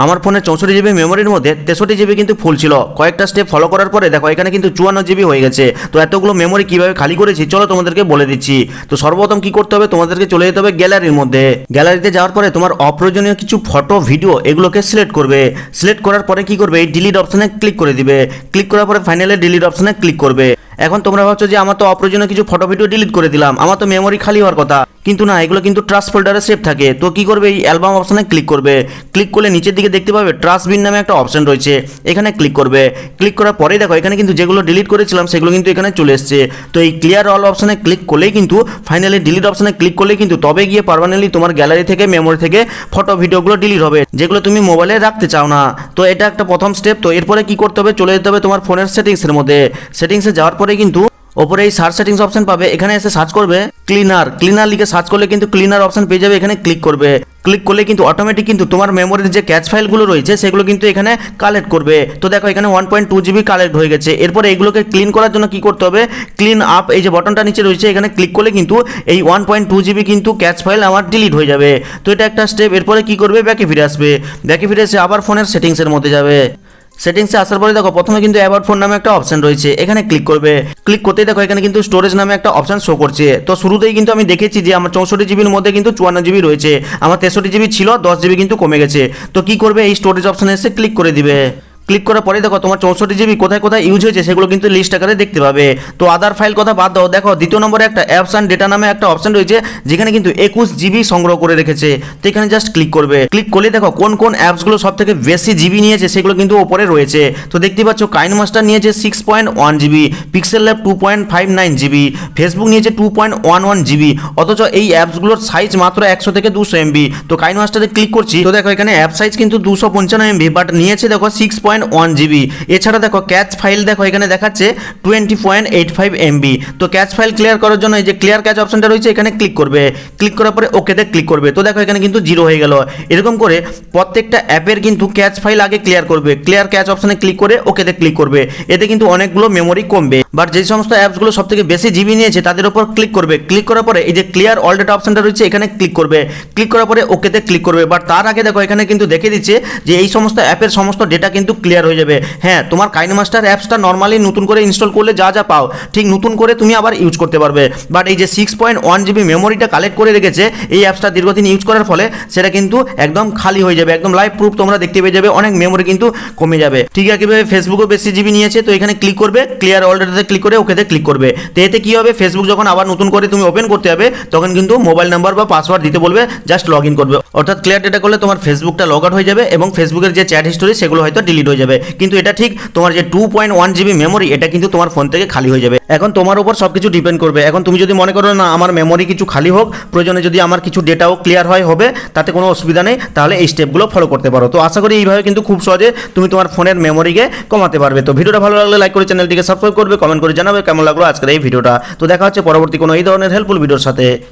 আমার ফোনে 64 জিবি মেমোরির মধ্যে 63 জিবি কিন্তু ফুল ছিল। কয়েকটা স্টেপ ফলো করার পরে দেখো এখানে কিন্তু 54 জিবি হয়ে গেছে। তো এতগুলো মেমোরি কিভাবে খালি করেছি চলো তোমাদেরকে বলে দিচ্ছি। তো সর্বপ্রথম কি করতে হবে, তোমাদেরকে চলে যেতে হবে গ্যালারির মধ্যে। গ্যালারিতে যাওয়ার পরে তোমার অপ্রয়োজনীয় কিছু ফটো ভিডিও এগুলোকে সিলেক্ট করবে। সিলেক্ট করার পরে কি করবে, এই ডিলিট অপশনে ক্লিক করে দিবে। ক্লিক করার পরে ফাইনালি ডিলিট অপশনে ক্লিক করবে। এখন তোমরা ভাবছো যে আমার তো অপ্রয়োজনীয় কিছু ফটো ভিডিও ডিলিট করে দিলাম, আমার তো মেমোরি খালি হওয়ার কথা, কিন্তু না, এগুলো কিন্তু ট্রাশ ফোল্ডারে সেভ থাকে। তো কি করবে, এই অ্যালবাম অপশনে ক্লিক করবে। ক্লিক করলে নিচের দিকে দেখতে পাবে ট্রাশ বিন নামে একটা অপশন রয়েছে, এখানে ক্লিক করবে। ক্লিক করার পরেই দেখো এখানে কিন্তু যেগুলো ডিলিট করেছিলাম সেগুলো কিন্তু এখানে চলে এসছে। তো এই ক্লিয়ার অল অপশনে ক্লিক করলেই কিন্তু ফাইনালি ডিলিট অপশনে ক্লিক করলেই কিন্তু তবে গিয়ে পার্মানেন্টলি তোমার গ্যালারি থেকে মেমোরি থেকে ফটো ভিডিওগুলো ডিলিট হবে, যেগুলো তুমি মোবাইলে রাখতে চাও না। তো এটা একটা প্রথম স্টেপ। তো এরপরে কি করতে হবে, চলে যেতে হবে তোমার ফোনের সেটিংসের মধ্যে। সেটিংসে যাওয়ার পরে কিন্তু ওপরে এই সার্চ সেটিংস অপশন পাবে, এখানে এসে সার্চ করবে ক্লিনার। ক্লিনার লিখে সার্চ করলে কিন্তু ক্লিনার অপশন পেয়ে যাবে, এখানে ক্লিক করবে। ক্লিক করলে কিন্তু অটোমেটিক কিন্তু তোমার মেমোরির যে ক্যাচ ফাইলগুলো রয়েছে সেগুলো কিন্তু এখানে কালেক্ট করবে। তো দেখো এখানে 1.2 জিবি কালেক্ট হয়ে গেছে। এরপরে এগুলোকে ক্লিন করার জন্য কি করতে হবে, ক্লিন আপ এই যে বটনটা নিচে রয়েছে এখানে ক্লিক করলে কিন্তু এই 1.2 জিবি কিন্তু ক্যাচ ফাইল আমার ডিলিট হয়ে যাবে। তো এটা একটা স্টেপ। এরপরে কি করবে, ব্যাকে ফিরে আসবে। ব্যাকে ফিরে এসে আবার ফোনের সেটিংসের মধ্যে যাবে। সেটিংসে আসার পরে দেখো প্রথমে কিন্তু অ্যাবাউট ফোন নামে একটা অপশন রয়েছে, এখানে ক্লিক করবে। ক্লিক করতেই দেখো এখানে কিন্তু স্টোরেজ নামে একটা অপশন শো করছে। তো শুরুতেই কিন্তু আমি দেখেছি যে আমার 64 জিবির মধ্যে কিন্তু 54 জিবি রয়েছে, আমার 63 জিবি ছিল, 10 জিবি কিন্তু কমে গেছে। তো কি করবে, এই স্টোরেজ অপশনে এসে ক্লিক করে দিবে। ক্লিক করার পরে দেখো তোমার 64 জিবি কোথায় কোথায় ইউজ হয়েছে সেগুলো কিন্তু লিস্ট আকারে দেখতে পাবে। তো আদার ফাইল কথা বাদ দাও, দেখো দ্বিতীয় নম্বরে একটা অ্যাপস অ্যান্ড ডেটা নামে একটা অপশন রয়েছে, যেখানে কিন্তু 21 জিবি সংগ্রহ করে রেখেছে। তো এখানে জাস্ট ক্লিক করবে। ক্লিক করলে দেখো কোন কোন অ্যাপসগুলো সব থেকে বেশি জিবি নিয়েছে সেগুলো কিন্তু ওপরে রয়েছে। তো দেখতে পাচ্ছ কাইনমাস্টার নিয়েছে 6.1 GB, pixel lab 2.59 GB, Facebook নিয়েছে 2.11 জিবি। অথচ এই অ্যাপসগুলোর সাইজ মাত্র 100 থেকে 200 এমবি। তো কাইনমাস্টারে ক্লিক করছি, তো দেখো এখানে অ্যাপ সাইজ কিন্তু 255 এমবি, বাট নিয়েছে দেখো 6.1 জিবি। এছাড়া দেখো ক্যাচ ফাইল দেখো এখানে দেখাচ্ছে 20.85 এমবি। তো ক্যাচ ফাইল ক্লিয়ার করার জন্য এই যে ক্লিয়ার ক্যাচ অপশনটা রয়েছে এখানে ক্লিক করবে। ক্লিক করার পরে ওকেতে ক্লিক করবে। তো দেখো এখানে কিন্তু 0 হয়ে গেল। এরকম করে প্রত্যেকটা অ্যাপের কিন্তু ক্যাচ ফাইল আগে ক্লিয়ার করবে। ক্লিয়ার ক্যাচ অপশনে ক্লিক করে ওকেতে ক্লিক করবে। এতে কিন্তু অনেকগুলো মেমোরি কমবে। বাট যে সমস্ত অ্যাপসগুলো সব থেকে বেশি জিবি নিয়েছে তাদের উপর ক্লিক করবে। ক্লিক করার পরে এই যে ক্লিয়ার অল ডেটা অপশনটা রয়েছে এখানে ক্লিক করবে। ক্লিক করার পরে ওকেতে ক্লিক করবে। বাট তার আগে দেখো এখানে কিন্তু দেখে দিচ্ছে যে এই সমস্ত অ্যাপের সমস্ত ডেটা কিন্তু ক্লিয়ার হয়ে যাবে। হ্যাঁ, তোমার কাইনমাস্টার অ্যাপসটা নর্মালি নতুন করে ইনস্টল করলে যা যা পাও ঠিক নতুন করে তুমি আবার ইউজ করতে পারবে। বাট এই যে 6.1 জিবি মেমোরিটা কালেক্ট করে রেখেছে এই অ্যাপসটা দীর্ঘদিন ইউজ করার ফলে সেটা কিন্তু একদম খালি হয়ে যাবে, একদম লাইভ প্রুফ তোমরা দেখতে পেয়ে যাবে, অনেক মেমোরি কিন্তু কমে যাবে। ঠিক একইভাবে ফেসবুকও বেশি জিবি নিয়েছে, তো এখানে ক্লিক করবে, ক্লিয়ার অল ডেটাতে ক্লিক করে ওকেতে ক্লিক করবে। তো এতে কি হবে, ফেসবুক যখন আবার নতুন করে তুমি ওপেন করতে হবে তখন কিন্তু মোবাইল নাম্বার বা পাসওয়ার্ড দিতে বলবে, জাস্ট লগ ইন করবে। অর্থাৎ ক্লিয়ার ডেটা করলে তোমার ফেসবুকটা লগ আউট হয়ে যাবে এবং ফেসবুকের যে চ্যাট হিস্টোরি সেগুলো হয়তো ডিলিট হয়ে যাবে। কিন্তু এটা ঠিক তোমার যে 2.1 জিবি মেমোরি এটা কিন্তু তোমার ফোন থেকে খালি হয়ে যাবে। এখন তোমার উপর সবকিছু ডিপেন্ড করবে। এখন তুমি যদি মনে করো না আমার মেমোরি কিছু খালি হোক, প্রয়োজনে যদি আমার কিছু ডেটাও ক্লিয়ার হয় হবে, তাতে কোনো অসুবিধা নেই, তাহলে এই স্টেপগুলো ফলো করতে পারো। তো আশা করি এইভাবে কিন্তু খুব সহজে তুমি তোমার ফোনের মেমোরিকে কমাতে পারবে। তো ভিডিওটা ভালো লাগলে লাইক করে চ্যানেলটিকে সাবস্ক্রাইব করবে, কমেন্ট করে জানাবে কেমন লাগলো আজকের এই ভিডিওটা। তো দেখা হচ্ছে পরবর্তী কোনো এই ধরনের হেল্পফুল ভিডিওর সাথে।